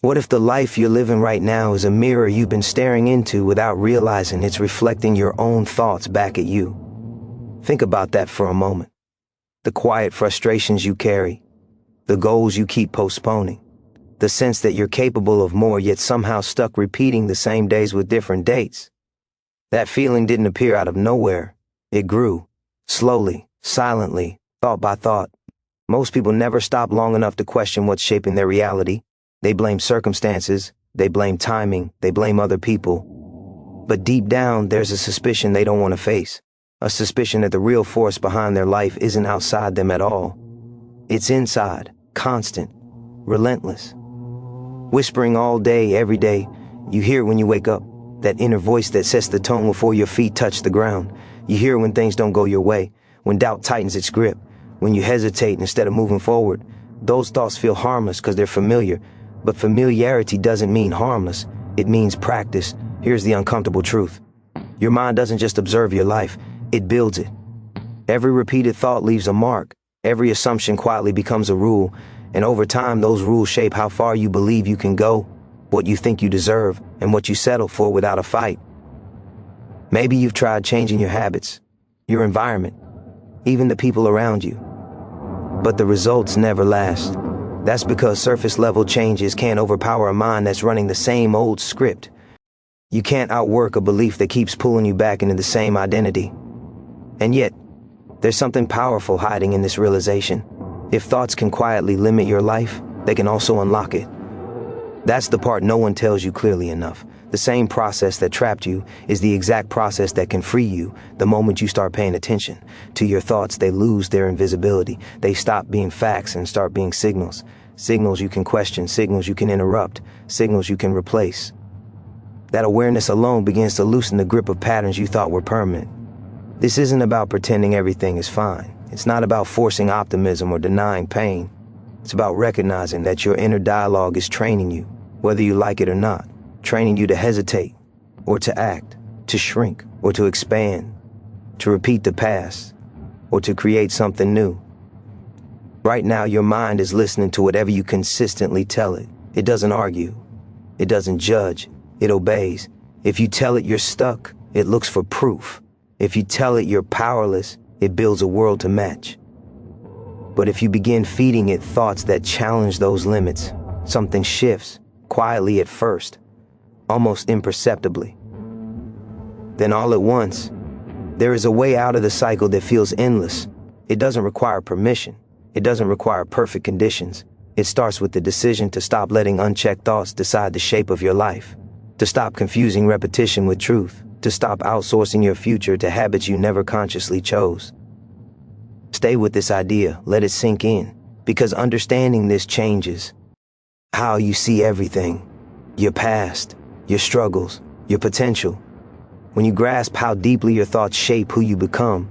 What if the life you're living right now is a mirror you've been staring into without realizing it's reflecting your own thoughts back at you? Think about that for a moment. The quiet frustrations you carry, the goals you keep postponing, the sense that you're capable of more yet somehow stuck repeating the same days with different dates. That feeling didn't appear out of nowhere. It grew, slowly, silently, thought by thought. Most people never stop long enough to question what's shaping their reality. They blame circumstances, they blame timing, they blame other people. But deep down, there's a suspicion they don't want to face. A suspicion that the real force behind their life isn't outside them at all. It's inside, constant, relentless. Whispering all day, every day. You hear it when you wake up. That inner voice that sets the tone before your feet touch the ground. You hear it when things don't go your way, when doubt tightens its grip, when you hesitate instead of moving forward. Those thoughts feel harmless because they're familiar. But familiarity doesn't mean harmless. It means practice. Here's the uncomfortable truth. Your mind doesn't just observe your life, it builds it. Every repeated thought leaves a mark. Every assumption quietly becomes a rule. And over time, those rules shape how far you believe you can go, what you think you deserve, and what you settle for without a fight. Maybe you've tried changing your habits, your environment, even the people around you. But the results never last. That's because surface-level changes can't overpower a mind that's running the same old script. You can't outwork a belief that keeps pulling you back into the same identity. And yet, there's something powerful hiding in this realization. If thoughts can quietly limit your life, they can also unlock it. That's the part no one tells you clearly enough. The same process that trapped you is the exact process that can free you the moment you start paying attention. To your thoughts, they lose their invisibility. They stop being facts and start being signals. Signals you can question, signals you can interrupt, signals you can replace. That awareness alone begins to loosen the grip of patterns you thought were permanent. This isn't about pretending everything is fine. It's not about forcing optimism or denying pain. It's about recognizing that your inner dialogue is training you, whether you like it or not. Training you to hesitate, or to act, to shrink, or to expand, to repeat the past, or to create something new. Right now, your mind is listening to whatever you consistently tell it. It doesn't argue. It doesn't judge. It obeys. If you tell it you're stuck, it looks for proof. If you tell it you're powerless, it builds a world to match. But if you begin feeding it thoughts that challenge those limits, something shifts, quietly at first, almost imperceptibly. Then all at once, there is a way out of the cycle that feels endless. It doesn't require permission. It doesn't require perfect conditions. It starts with the decision to stop letting unchecked thoughts decide the shape of your life, to stop confusing repetition with truth, to stop outsourcing your future to habits you never consciously chose. Stay with this idea, let it sink in, because understanding this changes how you see everything, your past, your struggles, your potential. When you grasp how deeply your thoughts shape who you become,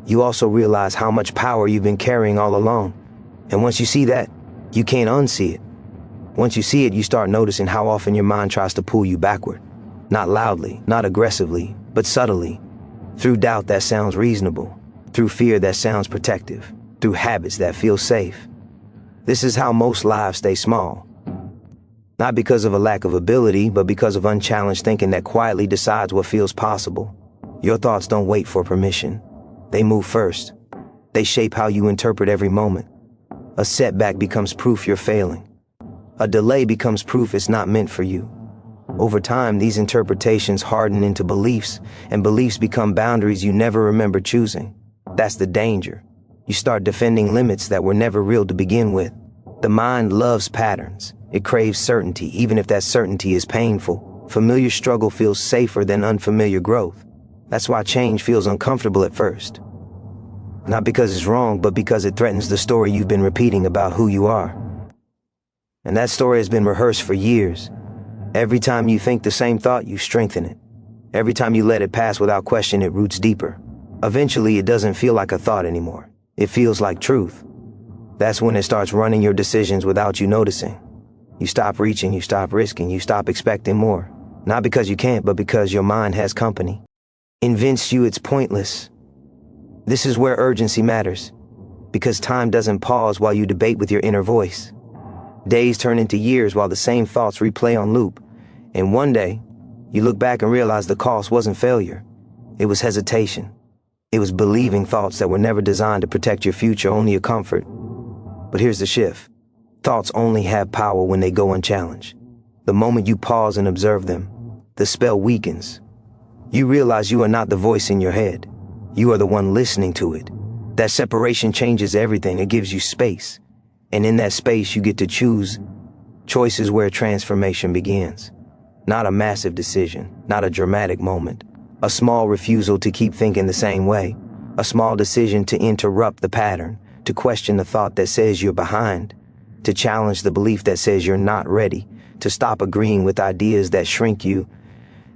you also realize how much power you've been carrying all along. And once you see that, you can't unsee it. Once you see it, you start noticing how often your mind tries to pull you backward. Not loudly, not aggressively, but subtly. Through doubt that sounds reasonable. Through fear that sounds protective. Through habits that feel safe. This is how most lives stay small. Not because of a lack of ability, but because of unchallenged thinking that quietly decides what feels possible. Your thoughts don't wait for permission. They move first. They shape how you interpret every moment. A setback becomes proof you're failing. A delay becomes proof it's not meant for you. Over time, these interpretations harden into beliefs, and beliefs become boundaries you never remember choosing. That's the danger. You start defending limits that were never real to begin with. The mind loves patterns. It craves certainty, even if that certainty is painful. Familiar struggle feels safer than unfamiliar growth. That's why change feels uncomfortable at first. Not because it's wrong, but because it threatens the story you've been repeating about who you are. And that story has been rehearsed for years. Every time you think the same thought, you strengthen it. Every time you let it pass without question, it roots deeper. Eventually, it doesn't feel like a thought anymore. It feels like truth. That's when it starts running your decisions without you noticing. You stop reaching, you stop risking, you stop expecting more. Not because you can't, but because your mind has company. Convinced you it's pointless. This is where urgency matters. Because time doesn't pause while you debate with your inner voice. Days turn into years while the same thoughts replay on loop. And one day, you look back and realize the cost wasn't failure. It was hesitation. It was believing thoughts that were never designed to protect your future, only your comfort. But here's the shift. Thoughts only have power when they go unchallenged. The moment you pause and observe them, the spell weakens. You realize you are not the voice in your head. You are the one listening to it. That separation changes everything. It gives you space. And in that space, you get to choose. Choice is where transformation begins. Not a massive decision, not a dramatic moment. A small refusal to keep thinking the same way. A small decision to interrupt the pattern, to question the thought that says you're behind, to challenge the belief that says you're not ready, to stop agreeing with ideas that shrink you.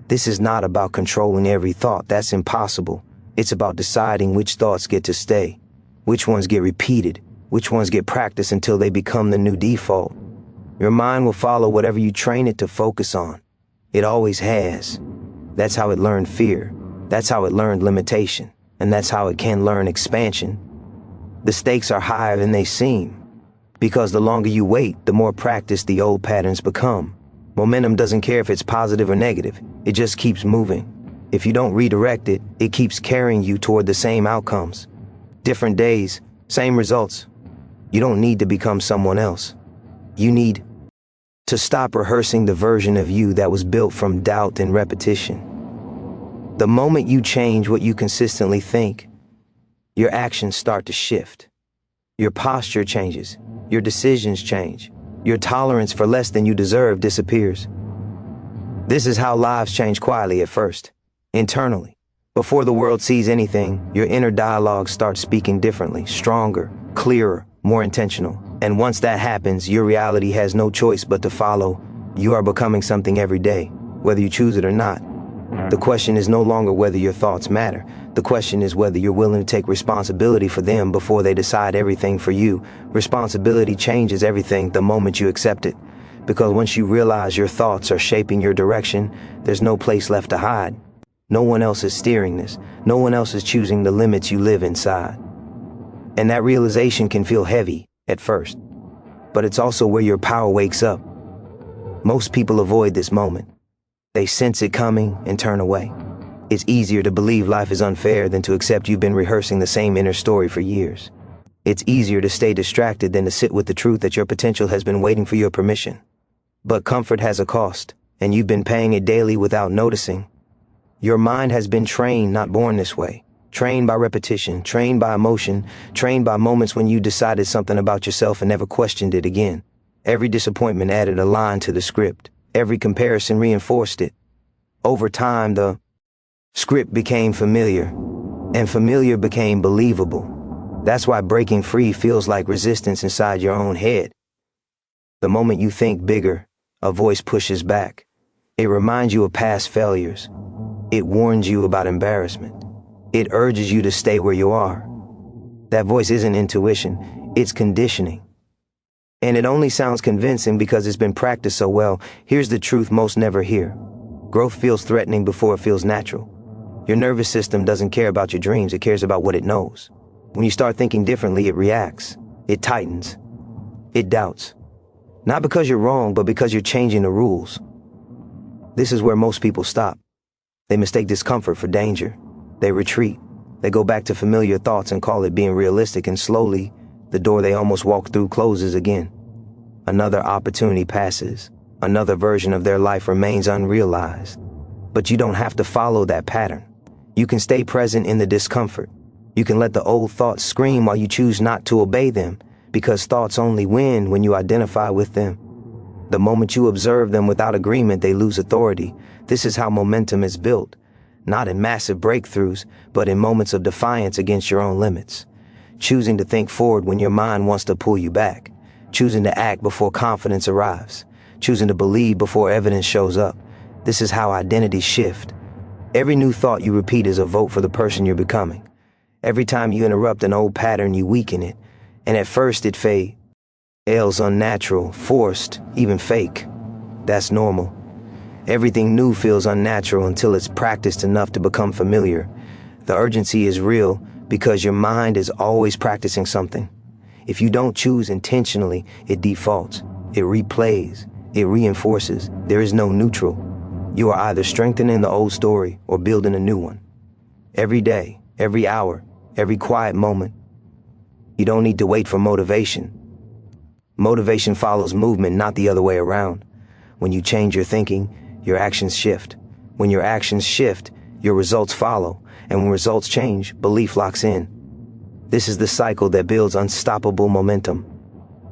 This is not about controlling every thought. That's impossible. It's about deciding which thoughts get to stay, which ones get repeated, which ones get practiced until they become the new default. Your mind will follow whatever you train it to focus on. It always has. That's how it learned fear. That's how it learned limitation. And that's how it can learn expansion. The stakes are higher than they seem. Because the longer you wait, the more practiced the old patterns become. Momentum doesn't care if it's positive or negative. It just keeps moving. If you don't redirect it, it keeps carrying you toward the same outcomes. Different days, same results. You don't need to become someone else. You need to stop rehearsing the version of you that was built from doubt and repetition. The moment you change what you consistently think, your actions start to shift. Your posture changes. Your decisions change. Your tolerance for less than you deserve disappears. This is how lives change quietly at first, internally. Before the world sees anything, your inner dialogue starts speaking differently, stronger, clearer, more intentional. And once that happens, your reality has no choice but to follow. You are becoming something every day, whether you choose it or not. The question is no longer whether your thoughts matter. The question is whether you're willing to take responsibility for them before they decide everything for you. Responsibility changes everything the moment you accept it. Because once you realize your thoughts are shaping your direction, there's no place left to hide. No one else is steering this. No one else is choosing the limits you live inside. And that realization can feel heavy at first, but it's also where your power wakes up. Most people avoid this moment. They sense it coming and turn away. It's easier to believe life is unfair than to accept you've been rehearsing the same inner story for years. It's easier to stay distracted than to sit with the truth that your potential has been waiting for your permission. But comfort has a cost, and you've been paying it daily without noticing. Your mind has been trained, not born this way. Trained by repetition, trained by emotion, trained by moments when you decided something about yourself and never questioned it again. Every disappointment added a line to the script. Every comparison reinforced it. Over time, the script became familiar, and familiar became believable. That's why breaking free feels like resistance inside your own head. The moment you think bigger, a voice pushes back. It reminds you of past failures. It warns you about embarrassment. It urges you to stay where you are. That voice isn't intuition, it's conditioning. And it only sounds convincing because it's been practiced so well. Here's the truth most never hear. Growth feels threatening before it feels natural. Your nervous system doesn't care about your dreams, it cares about what it knows. When you start thinking differently, it reacts. It tightens. It doubts. Not because you're wrong, but because you're changing the rules. This is where most people stop. They mistake discomfort for danger. They retreat. They go back to familiar thoughts and call it being realistic, and slowly, the door they almost walked through closes again. Another opportunity passes. Another version of their life remains unrealized. But you don't have to follow that pattern. You can stay present in the discomfort. You can let the old thoughts scream while you choose not to obey them, because thoughts only win when you identify with them. The moment you observe them without agreement, they lose authority. This is how momentum is built. Not in massive breakthroughs, but in moments of defiance against your own limits. Choosing to think forward when your mind wants to pull you back. Choosing to act before confidence arrives. Choosing to believe before evidence shows up. This is how identities shift. Every new thought you repeat is a vote for the person you're becoming. Every time you interrupt an old pattern, you weaken it. And at first it feels unnatural, forced, even fake. That's normal. Everything new feels unnatural until it's practiced enough to become familiar. The urgency is real because your mind is always practicing something. If you don't choose intentionally, it defaults. It replays. It reinforces. There is no neutral. You are either strengthening the old story or building a new one. Every day, every hour, every quiet moment. You don't need to wait for motivation. Motivation follows movement, not the other way around. When you change your thinking, your actions shift. When your actions shift, your results follow. And when results change, belief locks in. This is the cycle that builds unstoppable momentum.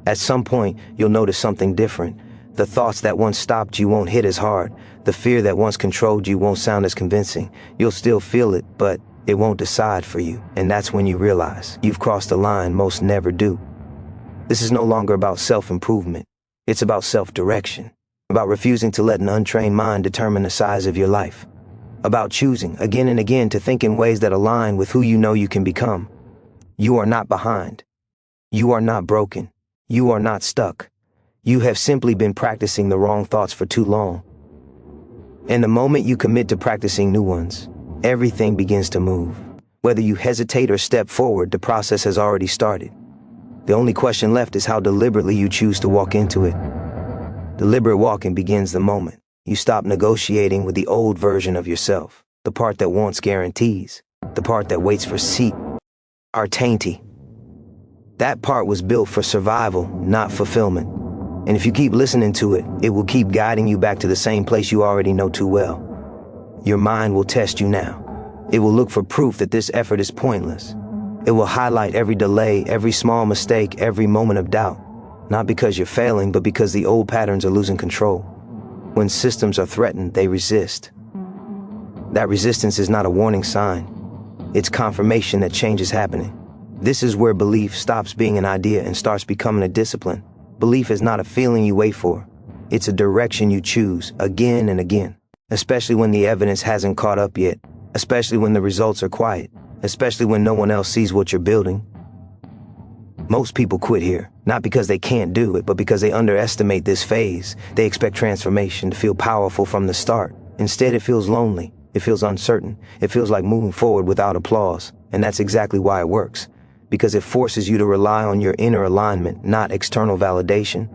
At some point, you'll notice something different. The thoughts that once stopped you won't hit as hard. The fear that once controlled you won't sound as convincing. You'll still feel it, but it won't decide for you. And that's when you realize you've crossed a line most never do. This is no longer about self-improvement. It's about self-direction. About refusing to let an untrained mind determine the size of your life. About choosing again and again to think in ways that align with who you know you can become. You are not behind. You are not broken. You are not stuck. You have simply been practicing the wrong thoughts for too long. And the moment you commit to practicing new ones, everything begins to move. Whether you hesitate or step forward, the process has already started. The only question left is how deliberately you choose to walk into it. Deliberate walking begins the moment you stop negotiating with the old version of yourself, the part that wants guarantees, the part that waits for certainty. That part was built for survival, not fulfillment. And if you keep listening to it, it will keep guiding you back to the same place you already know too well. Your mind will test you now. It will look for proof that this effort is pointless. It will highlight every delay, every small mistake, every moment of doubt. Not because you're failing, but because the old patterns are losing control. When systems are threatened, they resist. That resistance is not a warning sign. It's confirmation that change is happening. This is where belief stops being an idea and starts becoming a discipline. Belief is not a feeling you wait for. It's a direction you choose again and again, especially when the evidence hasn't caught up yet, especially when the results are quiet, especially when no one else sees what you're building. Most people quit here, not because they can't do it, but because they underestimate this phase. They expect transformation to feel powerful from the start. Instead, it feels lonely. It feels uncertain. It feels like moving forward without applause. And that's exactly why it works. Because it forces you to rely on your inner alignment, not external validation.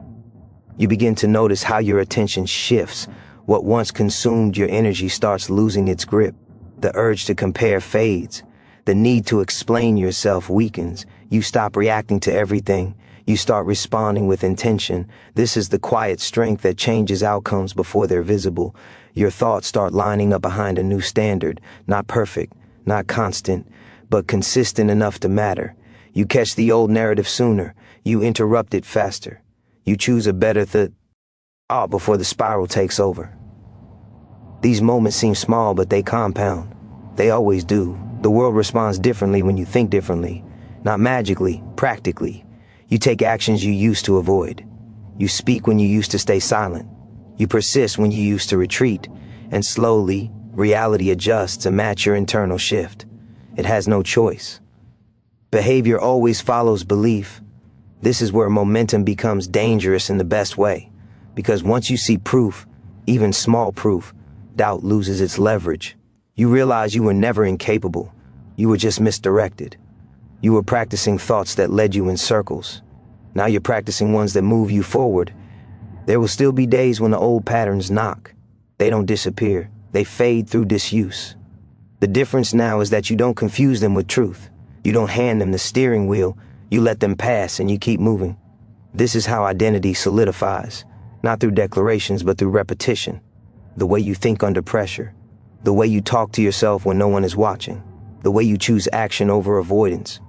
You begin to notice how your attention shifts. What once consumed your energy starts losing its grip. The urge to compare fades. The need to explain yourself weakens. You stop reacting to everything. You start responding with intention. This is the quiet strength that changes outcomes before they're visible. Your thoughts start lining up behind a new standard. Not perfect, not constant, but consistent enough to matter. You catch the old narrative sooner. You interrupt it faster. You choose a better thought before the spiral takes over. These moments seem small, but they compound. They always do. The world responds differently when you think differently. Not magically, practically. You take actions you used to avoid. You speak when you used to stay silent. You persist when you used to retreat. And slowly, reality adjusts to match your internal shift. It has no choice. Behavior always follows belief. This is where momentum becomes dangerous in the best way. Because once you see proof, even small proof, doubt loses its leverage. You realize you were never incapable. You were just misdirected. You were practicing thoughts that led you in circles. Now you're practicing ones that move you forward. There will still be days when the old patterns knock. They don't disappear. They fade through disuse. The difference now is that you don't confuse them with truth. You don't hand them the steering wheel. You let them pass and you keep moving. This is how identity solidifies. Not through declarations, but through repetition. The way you think under pressure. The way you talk to yourself when no one is watching. The way you choose action over avoidance.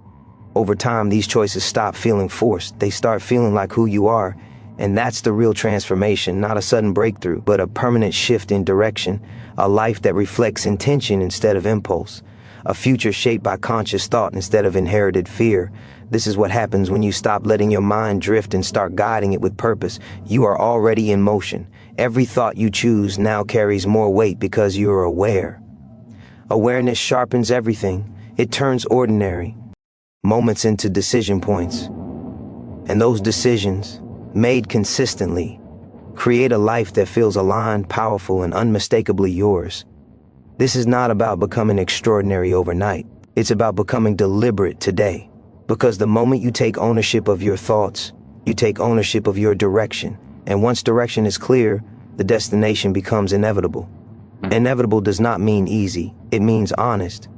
Over time, these choices stop feeling forced. They start feeling like who you are. And that's the real transformation, not a sudden breakthrough, but a permanent shift in direction. A life that reflects intention instead of impulse. A future shaped by conscious thought instead of inherited fear. This is what happens when you stop letting your mind drift and start guiding it with purpose. You are already in motion. Every thought you choose now carries more weight because you are aware. Awareness sharpens everything. It turns ordinary moments into decision points. And those decisions, made consistently, create a life that feels aligned, powerful, and unmistakably yours. This is not about becoming extraordinary overnight. It's about becoming deliberate today. Because the moment you take ownership of your thoughts, you take ownership of your direction. And once direction is clear, the destination becomes inevitable. Inevitable does not mean easy, it means honest.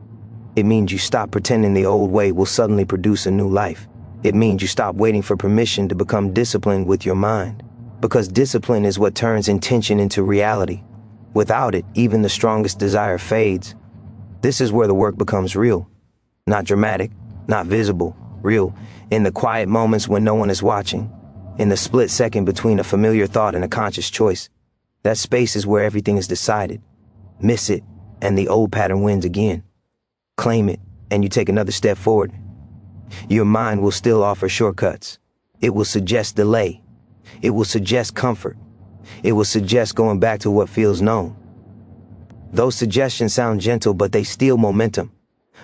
It means you stop pretending the old way will suddenly produce a new life. It means you stop waiting for permission to become disciplined with your mind. Because discipline is what turns intention into reality. Without it, even the strongest desire fades. This is where the work becomes real. Not dramatic, not visible, real. In the quiet moments when no one is watching. In the split second between a familiar thought and a conscious choice. That space is where everything is decided. Miss it, and the old pattern wins again. Claim it, and you take another step forward. Your mind will still offer shortcuts. It will suggest delay. It will suggest comfort. It will suggest going back to what feels known. Those suggestions sound gentle, but they steal momentum.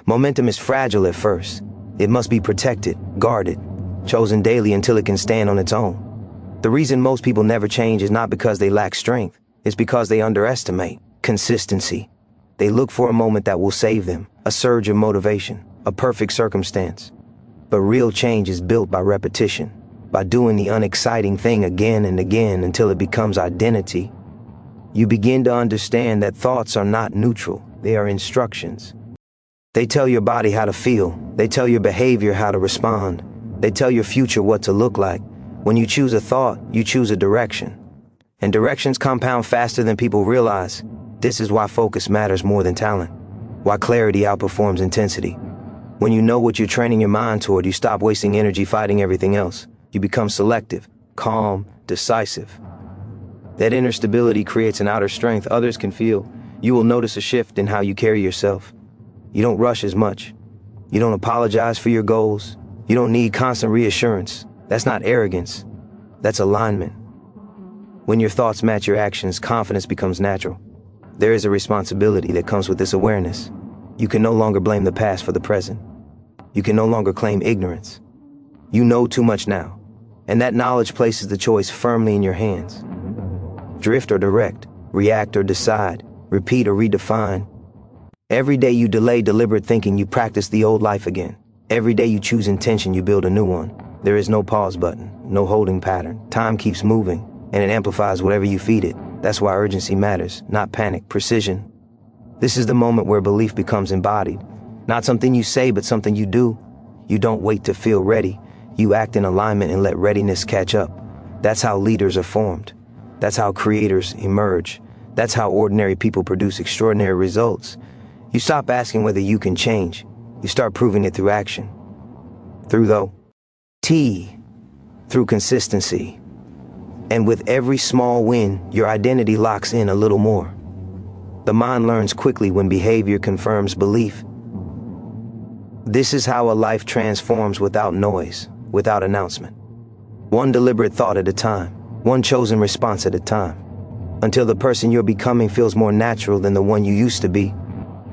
Momentum is fragile at first. It must be protected, guarded, chosen daily until it can stand on its own. The reason most people never change is not because they lack strength. It's because they underestimate consistency. They look for a moment that will save them, a surge of motivation, a perfect circumstance. But real change is built by repetition, by doing the unexciting thing again and again until it becomes identity. You begin to understand that thoughts are not neutral, they are instructions. They tell your body how to feel, they tell your behavior how to respond, they tell your future what to look like. When you choose a thought, you choose a direction. And directions compound faster than people realize. This is why focus matters more than talent, why clarity outperforms intensity. When you know what you're training your mind toward, you stop wasting energy fighting everything else. You become selective, calm, decisive. That inner stability creates an outer strength others can feel. You will notice a shift in how you carry yourself. You don't rush as much. You don't apologize for your goals. You don't need constant reassurance. That's not arrogance. That's alignment. When your thoughts match your actions, confidence becomes natural. There is a responsibility that comes with this awareness. You can no longer blame the past for the present. You can no longer claim ignorance. You know too much now, and that knowledge places the choice firmly in your hands. Drift or direct, react or decide, repeat or redefine. Every day you delay deliberate thinking, you practice the old life again. Every day you choose intention, you build a new one. There is no pause button, no holding pattern. Time keeps moving, and it amplifies whatever you feed it. That's why urgency matters, not panic, precision. This is the moment where belief becomes embodied. Not something you say, but something you do. You don't wait to feel ready. You act in alignment and let readiness catch up. That's how leaders are formed. That's how creators emerge. That's how ordinary people produce extraordinary results. You stop asking whether you can change. You start proving it through action. Through consistency. And with every small win, your identity locks in a little more. The mind learns quickly when behavior confirms belief. This is how a life transforms without noise, without announcement. One deliberate thought at a time, one chosen response at a time, until the person you're becoming feels more natural than the one you used to be.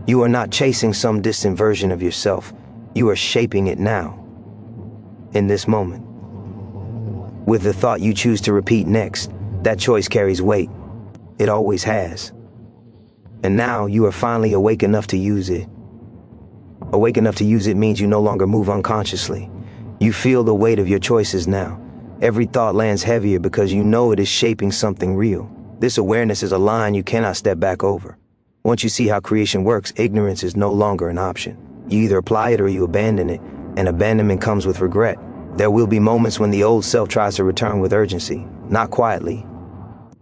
You are not chasing some distant version of yourself. You are shaping it now, in this moment. With the thought you choose to repeat next, that choice carries weight. It always has. And now you are finally awake enough to use it. Awake enough to use it means you no longer move unconsciously. You feel the weight of your choices now. Every thought lands heavier because you know it is shaping something real. This awareness is a line you cannot step back over. Once you see how creation works, ignorance is no longer an option. You either apply it or you abandon it, and abandonment comes with regret. There will be moments when the old self tries to return with urgency, not quietly,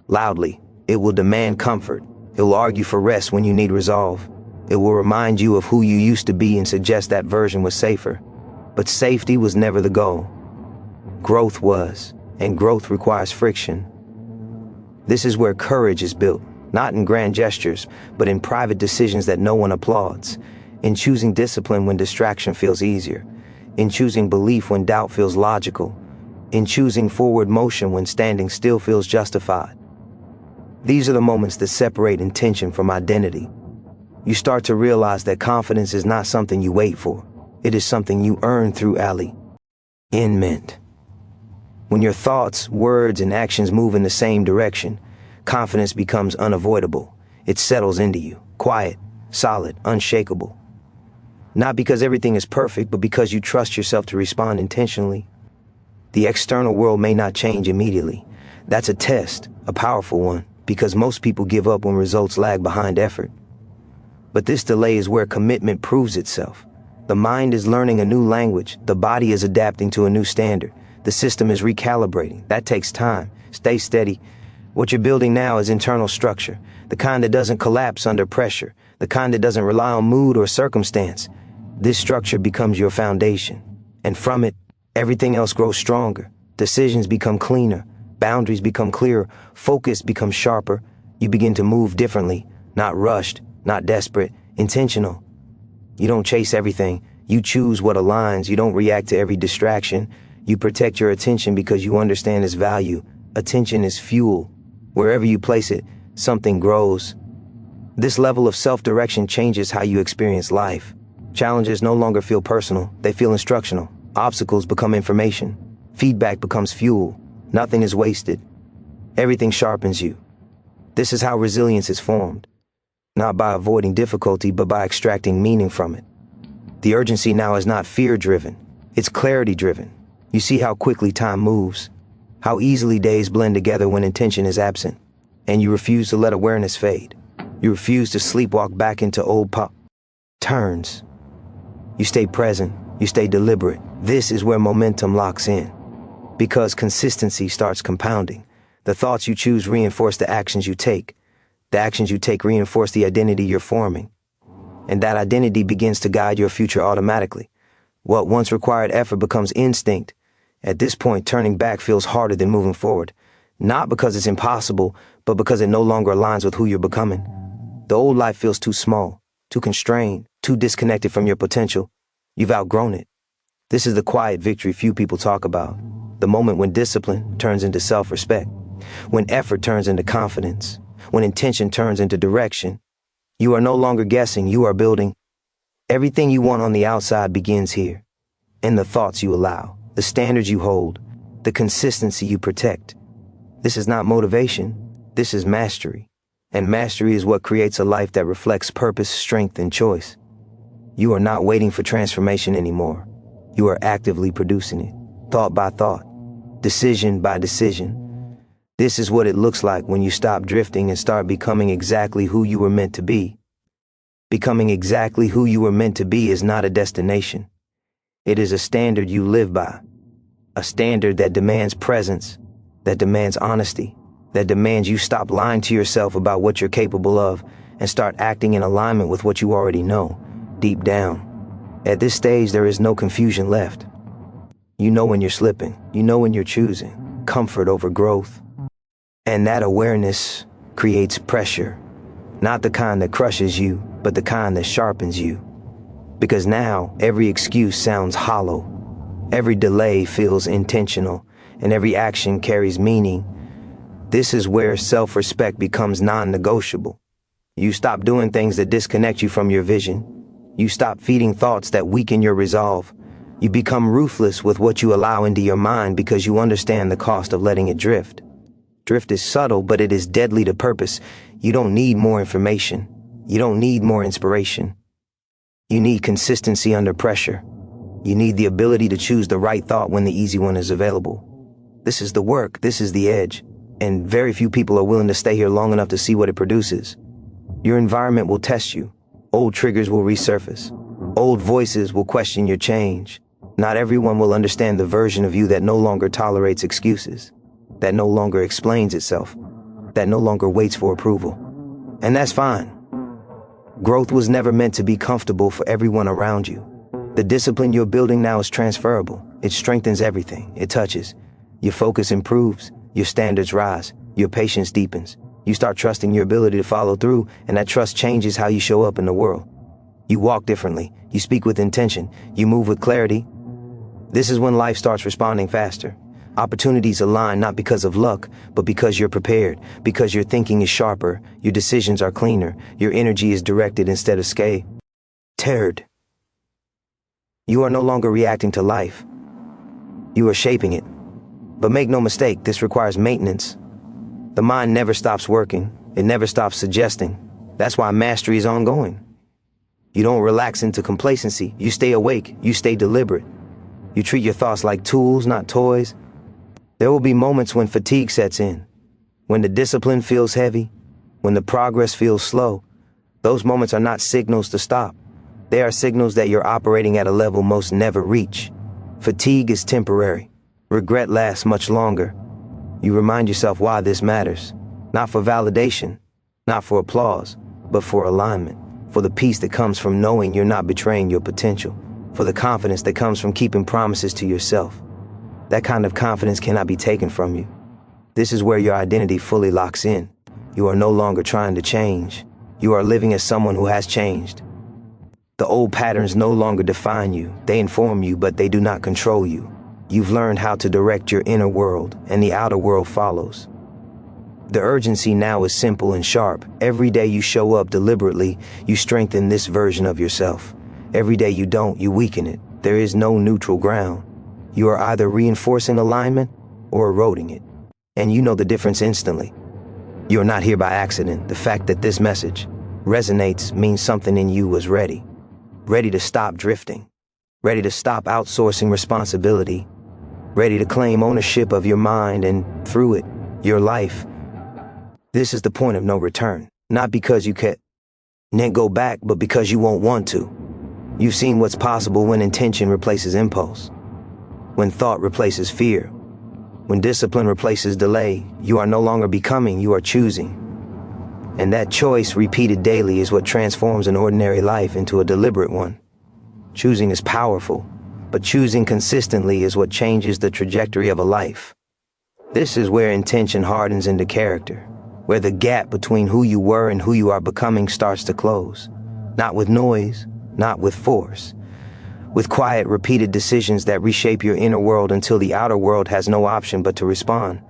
loudly. It will demand comfort. It will argue for rest when you need resolve. It will remind you of who you used to be and suggest that version was safer. But safety was never the goal. Growth was, and growth requires friction. This is where courage is built, not in grand gestures, but in private decisions that no one applauds, in choosing discipline when distraction feels easier, in choosing belief when doubt feels logical, in choosing forward motion when standing still feels justified. These are the moments that separate intention from identity. You start to realize that confidence is not something you wait for. It is something you earn through alignment. When your thoughts, words, and actions move in the same direction, confidence becomes unavoidable. It settles into you, quiet, solid, unshakable. Not because everything is perfect, but because you trust yourself to respond intentionally. The external world may not change immediately. That's a test, a powerful one, because most people give up when results lag behind effort. But this delay is where commitment proves itself. The mind is learning a new language, the body is adapting to a new standard, the system is recalibrating. That takes time. Stay steady. What you're building now is internal structure, the kind that doesn't collapse under pressure, the kind that doesn't rely on mood or circumstance. This structure becomes your foundation, and from it, everything else grows stronger. Decisions become cleaner, boundaries become clearer, focus becomes sharper. You begin to move differently, not rushed, not desperate, intentional. You don't chase everything. You choose what aligns. You don't react to every distraction. You protect your attention because you understand its value. Attention is fuel. Wherever you place it, something grows. This level of self-direction changes how you experience life. Challenges no longer feel personal. They feel instructional. Obstacles become information. Feedback becomes fuel. Nothing is wasted. Everything sharpens you. This is how resilience is formed. Not by avoiding difficulty, but by extracting meaning from it. The urgency now is not fear-driven. It's clarity-driven. You see how quickly time moves, how easily days blend together when intention is absent, and you refuse to let awareness fade. You refuse to sleepwalk back into old turns. You stay present. You stay deliberate. This is where momentum locks in. Because consistency starts compounding. The thoughts you choose reinforce the actions you take. The actions you take reinforce the identity you're forming. And that identity begins to guide your future automatically. What once required effort becomes instinct. At this point, turning back feels harder than moving forward. Not because it's impossible, but because it no longer aligns with who you're becoming. The old life feels too small, too constrained, too disconnected from your potential. You've outgrown it. This is the quiet victory few people talk about. The moment when discipline turns into self-respect. When effort turns into confidence. When intention turns into direction. You are no longer guessing, you are building. Everything you want on the outside begins here. In the thoughts you allow, the standards you hold, the consistency you protect. This is not motivation, this is mastery. And mastery is what creates a life that reflects purpose, strength, and choice. You are not waiting for transformation anymore. You are actively producing it, thought by thought, decision by decision. This is what it looks like when you stop drifting and start becoming exactly who you were meant to be. Becoming exactly who you were meant to be is not a destination. It is a standard you live by. A standard that demands presence, that demands honesty, that demands you stop lying to yourself about what you're capable of and start acting in alignment with what you already know, deep down. At this stage, there is no confusion left. You know when you're slipping. You know when you're choosing comfort over growth. And that awareness creates pressure, not the kind that crushes you, but the kind that sharpens you. Because now every excuse sounds hollow, every delay feels intentional, and every action carries meaning. This is where self-respect becomes non-negotiable. You stop doing things that disconnect you from your vision. You stop feeding thoughts that weaken your resolve. You become ruthless with what you allow into your mind because you understand the cost of letting it drift. Drift is subtle, but it is deadly to purpose. You don't need more information. You don't need more inspiration. You need consistency under pressure. You need the ability to choose the right thought when the easy one is available. This is the work, this is the edge, and very few people are willing to stay here long enough to see what it produces. Your environment will test you. Old triggers will resurface. Old voices will question your change. Not everyone will understand the version of you that no longer tolerates excuses, that no longer explains itself, that no longer waits for approval. And that's fine. Growth was never meant to be comfortable for everyone around you. The discipline you're building now is transferable. It strengthens everything it touches. Your focus improves, your standards rise, your patience deepens. You start trusting your ability to follow through, and that trust changes how you show up in the world. You walk differently, you speak with intention, you move with clarity. This is when life starts responding faster. Opportunities align not because of luck, but because you're prepared, because your thinking is sharper, your decisions are cleaner, your energy is directed instead of scattered. You are no longer reacting to life. You are shaping it. But make no mistake, this requires maintenance. The mind never stops working. It never stops suggesting. That's why mastery is ongoing. You don't relax into complacency. You stay awake. You stay deliberate. You treat your thoughts like tools, not toys. There will be moments when fatigue sets in, when the discipline feels heavy, when the progress feels slow. Those moments are not signals to stop. They are signals that you're operating at a level most never reach. Fatigue is temporary. Regret lasts much longer. You remind yourself why this matters. Not for validation, not for applause, but for alignment. For the peace that comes from knowing you're not betraying your potential. For the confidence that comes from keeping promises to yourself. That kind of confidence cannot be taken from you. This is where your identity fully locks in. You are no longer trying to change. You are living as someone who has changed. The old patterns no longer define you. They inform you, but they do not control you. You've learned how to direct your inner world, and the outer world follows. The urgency now is simple and sharp. Every day you show up deliberately, you strengthen this version of yourself. Every day you don't, you weaken it. There is no neutral ground. You are either reinforcing alignment or eroding it. And you know the difference instantly. You are not here by accident. The fact that this message resonates means something in you was ready. Ready to stop drifting. Ready to stop outsourcing responsibility. Ready to claim ownership of your mind and, through it, your life. This is the point of no return. Not because you can't go back, but because you won't want to. You've seen what's possible when intention replaces impulse. When thought replaces fear. When discipline replaces delay. You are no longer becoming, you are choosing. And that choice, repeated daily, is what transforms an ordinary life into a deliberate one. Choosing is powerful, but choosing consistently is what changes the trajectory of a life. This is where intention hardens into character, where the gap between who you were and who you are becoming starts to close. Not with noise, not with force. With quiet, repeated decisions that reshape your inner world until the outer world has no option but to respond.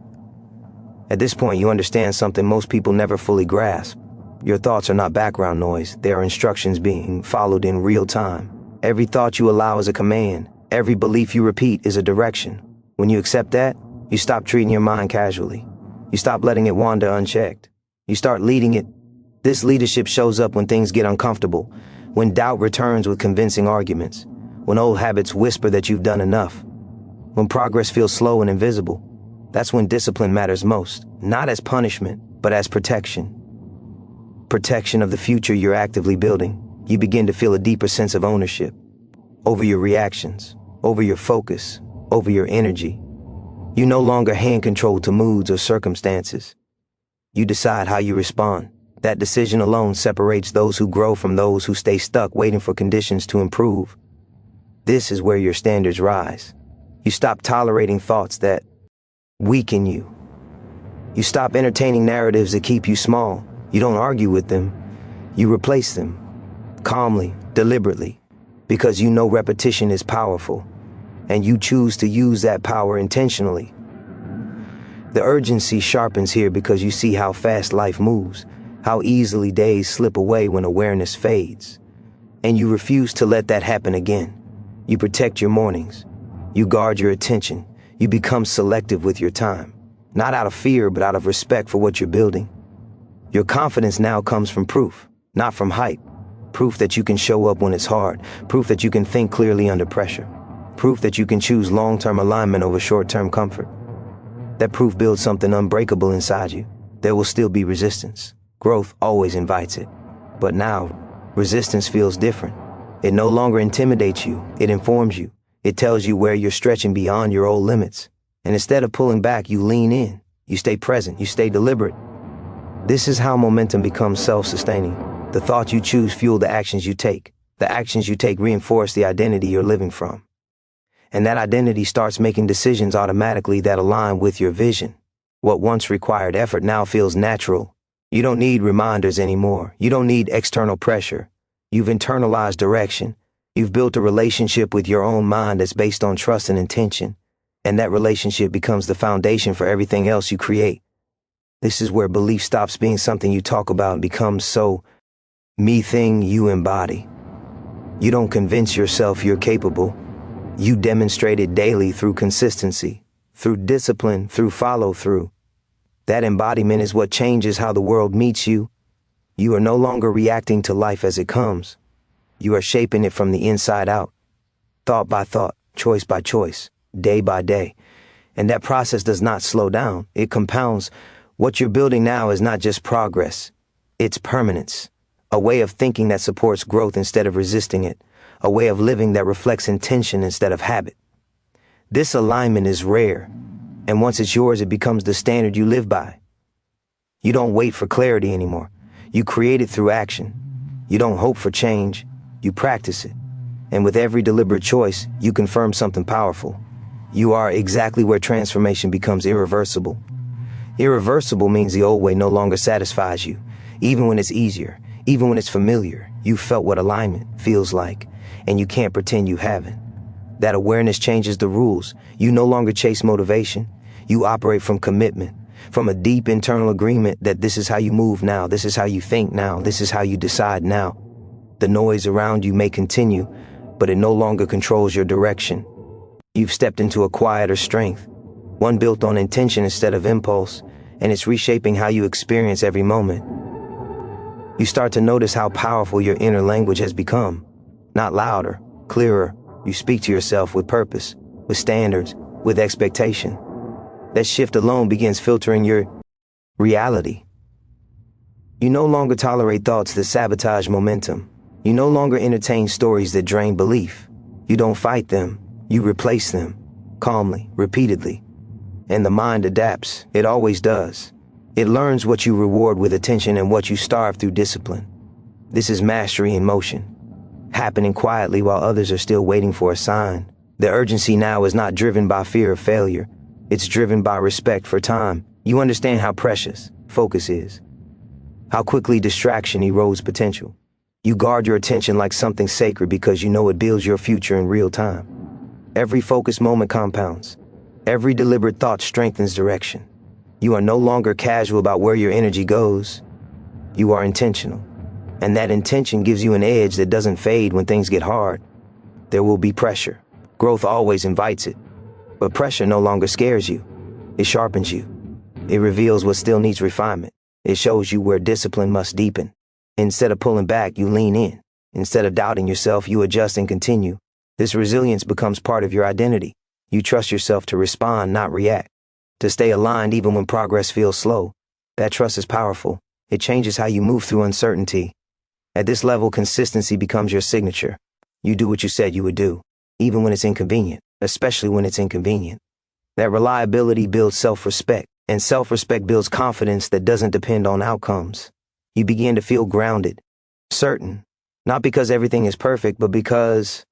At this point, you understand something most people never fully grasp. Your thoughts are not background noise. They are instructions being followed in real time. Every thought you allow is a command. Every belief you repeat is a direction. When you accept that, you stop treating your mind casually. You stop letting it wander unchecked. You start leading it. This leadership shows up when things get uncomfortable, when doubt returns with convincing arguments, when old habits whisper that you've done enough, when progress feels slow and invisible. That's when discipline matters most, not as punishment, but as protection. Protection of the future you're actively building. You begin to feel a deeper sense of ownership over your reactions, over your focus, over your energy. You no longer hand control to moods or circumstances. You decide how you respond. That decision alone separates those who grow from those who stay stuck waiting for conditions to improve. This is where your standards rise. You stop tolerating thoughts that weaken you. You stop entertaining narratives that keep you small. You don't argue with them. You replace them. Calmly, deliberately, because you know repetition is powerful, and you choose to use that power intentionally. The urgency sharpens here because you see how fast life moves, how easily days slip away when awareness fades. And you refuse to let that happen again. You protect your mornings. You guard your attention. You become selective with your time, not out of fear, but out of respect for what you're building. Your confidence now comes from proof, not from hype. Proof that you can show up when it's hard. Proof that you can think clearly under pressure. Proof that you can choose long-term alignment over short-term comfort. That proof builds something unbreakable inside you. There will still be resistance. Growth always invites it. But now, resistance feels different. It no longer intimidates you. It informs you. It tells you where you're stretching beyond your old limits. And instead of pulling back, you lean in. You stay present. You stay deliberate. This is how momentum becomes self-sustaining. The thoughts you choose fuel the actions you take. The actions you take reinforce the identity you're living from. And that identity starts making decisions automatically that align with your vision. What once required effort now feels natural. You don't need reminders anymore. You don't need external pressure. You've internalized direction. You've built a relationship with your own mind that's based on trust and intention. And that relationship becomes the foundation for everything else you create. This is where belief stops being something you talk about and becomes so me thing you embody. You don't convince yourself you're capable. You demonstrate it daily through consistency, through discipline, through follow-through. That embodiment is what changes how the world meets you. You are no longer reacting to life as it comes. You are shaping it from the inside out, thought by thought, choice by choice, day by day. And that process does not slow down, it compounds. What you're building now is not just progress, it's permanence. A way of thinking that supports growth instead of resisting it. A way of living that reflects intention instead of habit. This alignment is rare, and once it's yours, it becomes the standard you live by. You don't wait for clarity anymore. You create it through action. You don't hope for change, you practice it. And with every deliberate choice, you confirm something powerful. You are exactly where transformation becomes irreversible. Irreversible means the old way no longer satisfies you, even when it's easier. Even when it's familiar, you felt what alignment feels like, and you can't pretend you haven't. That awareness changes the rules. You no longer chase motivation. You operate from commitment, from a deep internal agreement that this is how you move now, this is how you think now, this is how you decide now. The noise around you may continue, but it no longer controls your direction. You've stepped into a quieter strength, one built on intention instead of impulse, and it's reshaping how you experience every moment. You start to notice how powerful your inner language has become. Not louder, clearer. You speak to yourself with purpose, with standards, with expectation. That shift alone begins filtering your reality. You no longer tolerate thoughts that sabotage momentum. You no longer entertain stories that drain belief. You don't fight them, you replace them, calmly, repeatedly. And the mind adapts, it always does. It learns what you reward with attention and what you starve through discipline. This is mastery in motion, happening quietly while others are still waiting for a sign. The urgency now is not driven by fear of failure. It's driven by respect for time. You understand how precious focus is, how quickly distraction erodes potential. You guard your attention like something sacred because you know it builds your future in real time. Every focused moment compounds. Every deliberate thought strengthens direction. You are no longer casual about where your energy goes. You are intentional. And that intention gives you an edge that doesn't fade when things get hard. There will be pressure. Growth always invites it. But pressure no longer scares you. It sharpens you. It reveals what still needs refinement. It shows you where discipline must deepen. Instead of pulling back, you lean in. Instead of doubting yourself, you adjust and continue. This resilience becomes part of your identity. You trust yourself to respond, not react. To stay aligned even when progress feels slow. That trust is powerful. It changes how you move through uncertainty. At this level, consistency becomes your signature. You do what you said you would do, even when it's inconvenient, especially when it's inconvenient. That reliability builds self-respect, and self-respect builds confidence that doesn't depend on outcomes. You begin to feel grounded, certain, not because everything is perfect, but because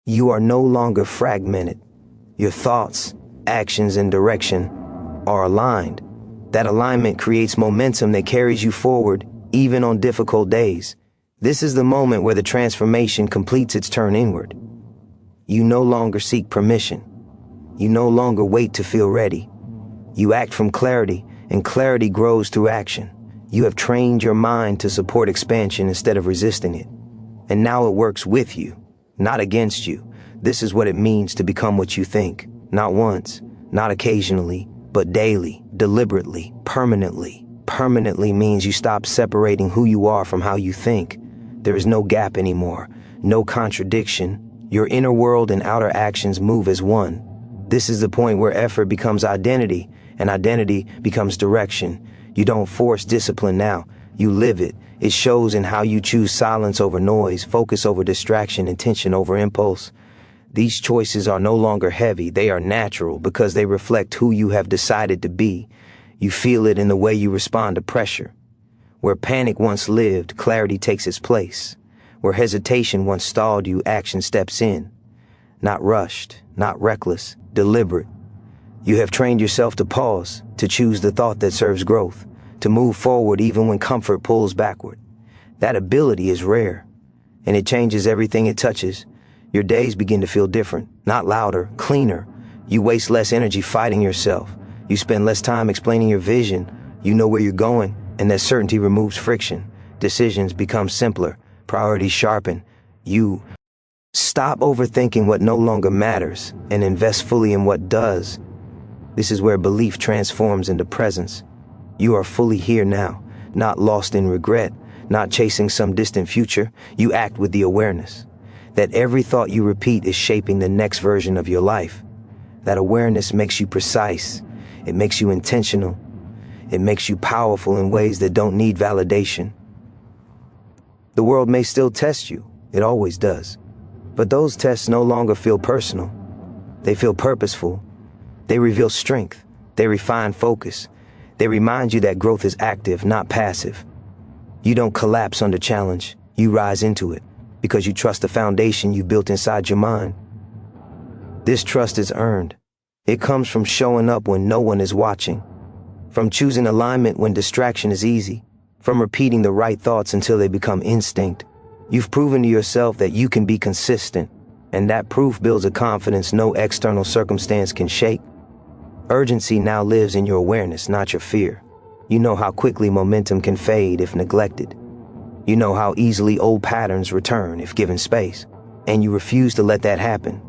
you are no longer fragmented. Your thoughts, actions, and direction are aligned. That alignment creates momentum that carries you forward, even on difficult days. This is the moment where the transformation completes its turn inward. You no longer seek permission. You no longer wait to feel ready. You act from clarity, and clarity grows through action. You have trained your mind to support expansion instead of resisting it. And now it works with you, not against you. This is what it means to become what you think. Not once, not occasionally, but daily, deliberately, permanently. Permanently means you stop separating who you are from how you think. There is no gap anymore, no contradiction. Your inner world and outer actions move as one. This is the point where effort becomes identity, and identity becomes direction. You don't force discipline now. You live it. It shows in how you choose silence over noise, focus over distraction, intention over impulse. These choices are no longer heavy. They are natural because they reflect who you have decided to be. You feel it in the way you respond to pressure. Where panic once lived, clarity takes its place. Where hesitation once stalled you, action steps in. Not rushed, not reckless, deliberate. You have trained yourself to pause, to choose the thought that serves growth, to move forward even when comfort pulls backward. That ability is rare, and it changes everything it touches. Your days begin to feel different, not louder, cleaner. You waste less energy fighting yourself. You spend less time explaining your vision. You know where you're going, and that certainty removes friction. Decisions become simpler, priorities sharpen. You stop overthinking what no longer matters and invest fully in what does. This is where belief transforms into presence. You are fully here now, not lost in regret, not chasing some distant future. You act with the awareness that every thought you repeat is shaping the next version of your life. That awareness makes you precise. It makes you intentional. It makes you powerful in ways that don't need validation. The world may still test you. It always does. But those tests no longer feel personal. They feel purposeful. They reveal strength. They refine focus. They remind you that growth is active, not passive. You don't collapse under challenge. You rise into it because you trust the foundation you built inside your mind. This trust is earned. It comes from showing up when no one is watching, from choosing alignment when distraction is easy, from repeating the right thoughts until they become instinct. You've proven to yourself that you can be consistent, and that proof builds a confidence no external circumstance can shake. Urgency now lives in your awareness, not your fear. You know how quickly momentum can fade if neglected. You know how easily old patterns return if given space, and you refuse to let that happen.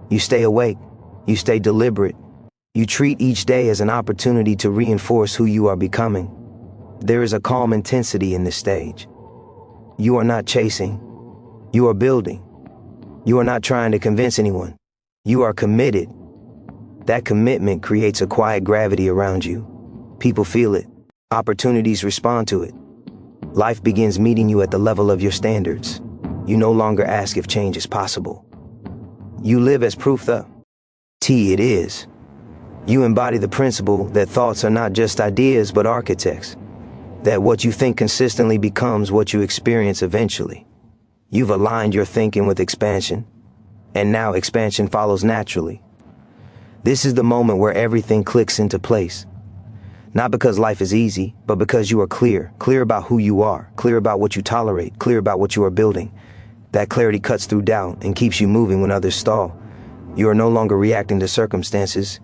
You stay awake. You stay deliberate. You treat each day as an opportunity to reinforce who you are becoming. There is a calm intensity in this stage. You are not chasing. You are building. You are not trying to convince anyone. You are committed. That commitment creates a quiet gravity around you. People feel it. Opportunities respond to it. Life begins meeting you at the level of your standards. You no longer ask if change is possible. You live as proof that it is. You embody the principle that thoughts are not just ideas but architects. That what you think consistently becomes what you experience eventually. You've aligned your thinking with expansion, and now expansion follows naturally. This is the moment where everything clicks into place. Not because life is easy, but because you are clear about who you are, clear about what you tolerate, clear about what you are building. That clarity cuts through doubt and keeps you moving when others stall. You are no longer reacting to circumstances.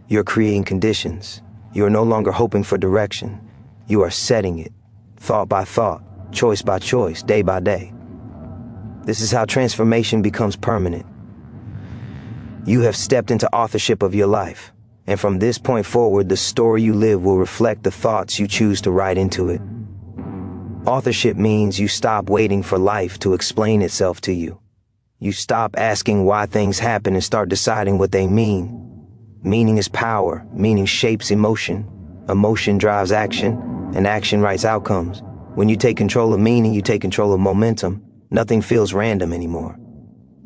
You're creating conditions. You are no longer hoping for direction. You are setting it, thought by thought, choice by choice, day by day. This is how transformation becomes permanent. You have stepped into authorship of your life, and from this point forward, the story you live will reflect the thoughts you choose to write into it. Authorship means you stop waiting for life to explain itself to you. You stop asking why things happen and start deciding what they mean. Meaning is power. Meaning shapes emotion. Emotion drives action, and action writes outcomes. When you take control of meaning, you take control of momentum. Nothing feels random anymore.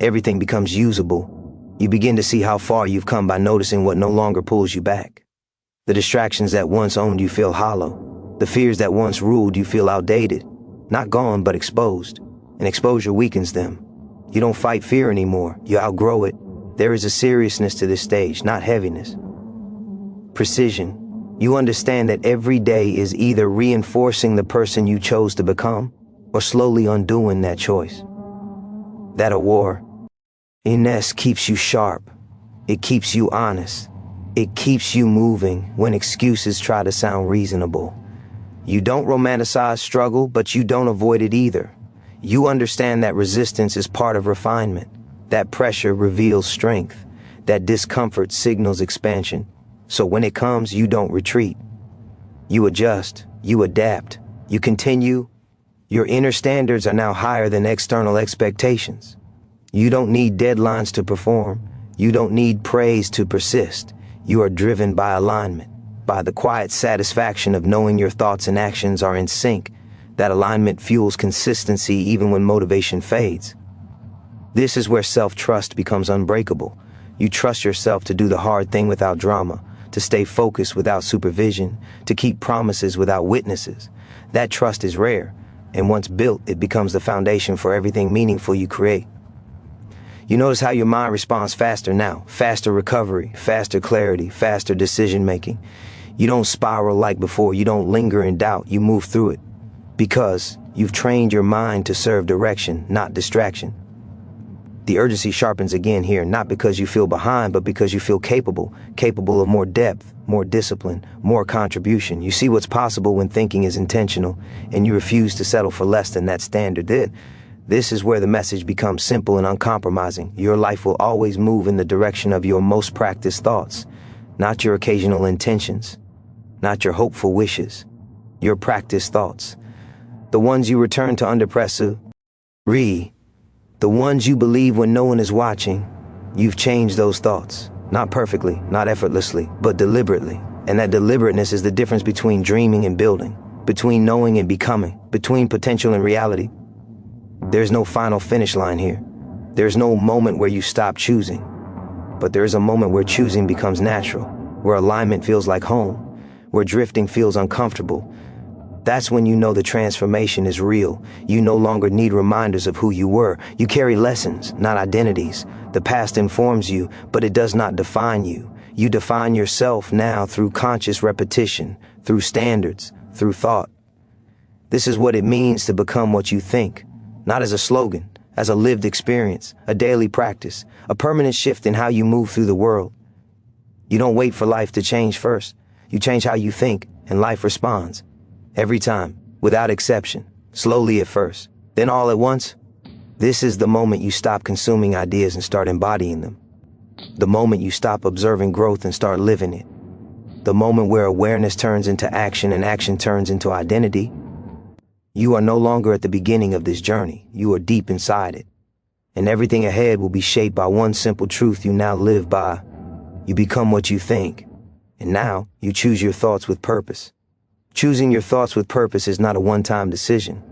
Everything becomes usable. You begin to see how far you've come by noticing what no longer pulls you back. The distractions that once owned you feel hollow. The fears that once ruled you feel outdated. Not gone, but exposed. And exposure weakens them. You don't fight fear anymore. You outgrow it. There is a seriousness to this stage, not heaviness. Precision. You understand that every day is either reinforcing the person you chose to become or slowly undoing that choice. That a war. Ines keeps you sharp. It keeps you honest. It keeps you moving when excuses try to sound reasonable. You don't romanticize struggle, but you don't avoid it either. You understand that resistance is part of refinement. That pressure reveals strength. That discomfort signals expansion. So when it comes, you don't retreat. You adjust. You adapt. You continue. Your inner standards are now higher than external expectations. You don't need deadlines to perform. You don't need praise to persist. You are driven by alignment, by the quiet satisfaction of knowing your thoughts and actions are in sync. That alignment fuels consistency even when motivation fades. This is where self-trust becomes unbreakable. You trust yourself to do the hard thing without drama, to stay focused without supervision, to keep promises without witnesses. That trust is rare, and once built, it becomes the foundation for everything meaningful you create. You notice how your mind responds faster now, faster recovery, faster clarity, faster decision-making. You don't spiral like before. You don't linger in doubt. You move through it because you've trained your mind to serve direction, not distraction. The urgency sharpens again here, not because you feel behind, but because you feel capable of more depth, more discipline, more contribution. You see what's possible when thinking is intentional, and you refuse to settle for less than that standard. This is where the message becomes simple and uncompromising. Your life will always move in the direction of your most practiced thoughts, not your occasional intentions, not your hopeful wishes, your practiced thoughts. The ones you return to under pressure, the ones you believe when no one is watching. You've changed those thoughts. Not perfectly, not effortlessly, but deliberately. And that deliberateness is the difference between dreaming and building, between knowing and becoming, between potential and reality. There's no final finish line here. There's no moment where you stop choosing. But there is a moment where choosing becomes natural, where alignment feels like home, where drifting feels uncomfortable. That's when you know the transformation is real. You no longer need reminders of who you were. You carry lessons, not identities. The past informs you, but it does not define you. You define yourself now through conscious repetition, through standards, through thought. This is what it means to become what you think, not as a slogan, as a lived experience, a daily practice, a permanent shift in how you move through the world. You don't wait for life to change first. You change how you think, and life responds. Every time, without exception, slowly at first, then all at once. This is the moment you stop consuming ideas and start embodying them. The moment you stop observing growth and start living it. The moment where awareness turns into action and action turns into identity. You are no longer at the beginning of this journey. You are deep inside it. And everything ahead will be shaped by one simple truth you now live by. You become what you think. And now, you choose your thoughts with purpose. Choosing your thoughts with purpose is not a one-time decision.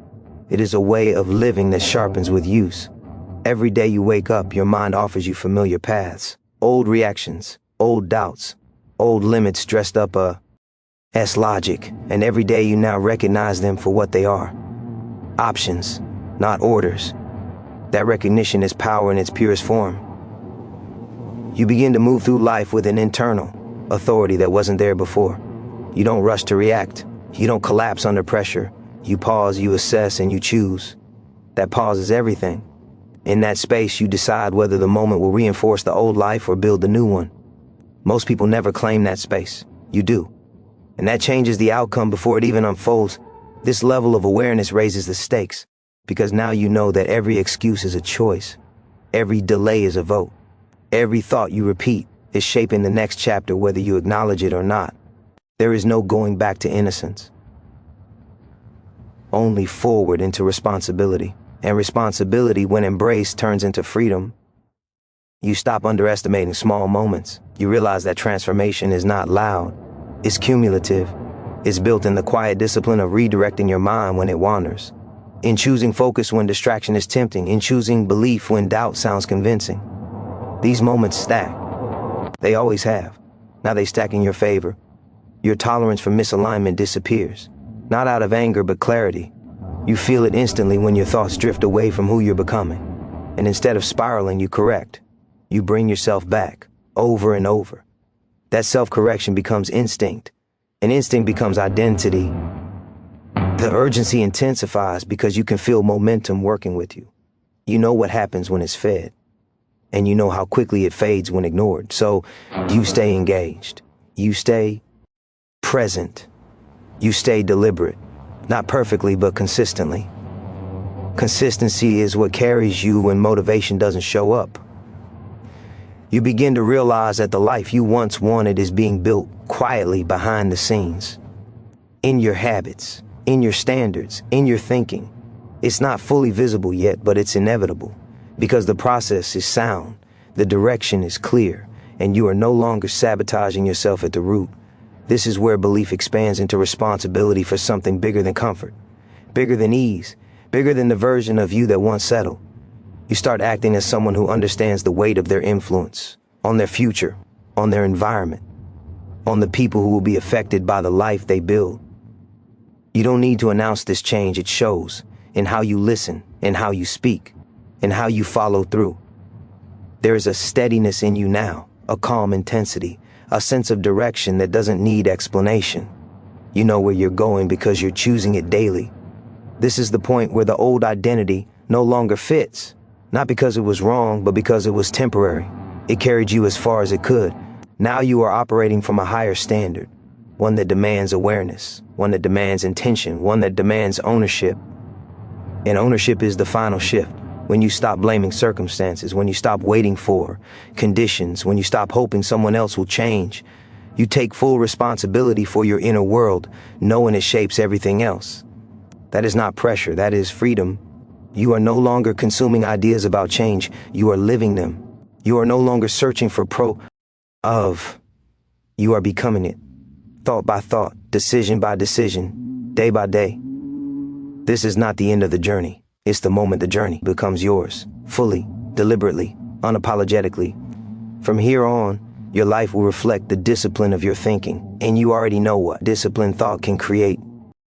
It is a way of living that sharpens with use. Every day you wake up, your mind offers you familiar paths, old reactions, old doubts, old limits dressed up as logic, and every day you now recognize them for what they are. Options, not orders. That recognition is power in its purest form. You begin to move through life with an internal authority that wasn't there before. You don't rush to react. You don't collapse under pressure. You pause, you assess, and you choose. That pause is everything. In that space, you decide whether the moment will reinforce the old life or build the new one. Most people never claim that space. You do. And that changes the outcome before it even unfolds. This level of awareness raises the stakes, because now you know that every excuse is a choice. Every delay is a vote. Every thought you repeat is shaping the next chapter, whether you acknowledge it or not. There is no going back to innocence. Only forward into responsibility. And responsibility, when embraced, turns into freedom. You stop underestimating small moments. You realize that transformation is not loud. It's cumulative. It's built in the quiet discipline of redirecting your mind when it wanders. In choosing focus when distraction is tempting. In choosing belief when doubt sounds convincing. These moments stack. They always have. Now they stack in your favor. Your tolerance for misalignment disappears. Not out of anger, but clarity. You feel it instantly when your thoughts drift away from who you're becoming. And instead of spiraling, you correct. You bring yourself back, over and over. That self-correction becomes instinct. And instinct becomes identity. The urgency intensifies because you can feel momentum working with you. You know what happens when it's fed. And you know how quickly it fades when ignored. So you stay engaged. You stay present. You stay deliberate. Not perfectly, but consistently. Consistency is what carries you when motivation doesn't show up. You begin to realize that the life you once wanted is being built quietly behind the scenes. In your habits, in your standards, in your thinking. It's not fully visible yet, but it's inevitable. Because the process is sound, the direction is clear, and you are no longer sabotaging yourself at the root. This is where belief expands into responsibility for something bigger than comfort, bigger than ease, bigger than the version of you that once settled. You start acting as someone who understands the weight of their influence, on their future, on their environment, on the people who will be affected by the life they build. You don't need to announce this change. It shows in how you listen, in how you speak, in how you follow through. There is a steadiness in you now, a calm intensity, a sense of direction that doesn't need explanation. You know where you're going because you're choosing it daily. This is the point where the old identity no longer fits, not because it was wrong, but because it was temporary. It carried you as far as it could. Now you are operating from a higher standard, one that demands awareness, one that demands intention, one that demands ownership. And ownership is the final shift. When you stop blaming circumstances, when you stop waiting for conditions, when you stop hoping someone else will change, you take full responsibility for your inner world, knowing it shapes everything else. That is not pressure, that is freedom. You are no longer consuming ideas about change, you are living them. You are no longer searching for of. You are becoming it. Thought by thought, decision by decision, day by day. This is not the end of the journey. It's the moment the journey becomes yours, fully, deliberately, unapologetically. From here on, your life will reflect the discipline of your thinking, and you already know what disciplined thought can create.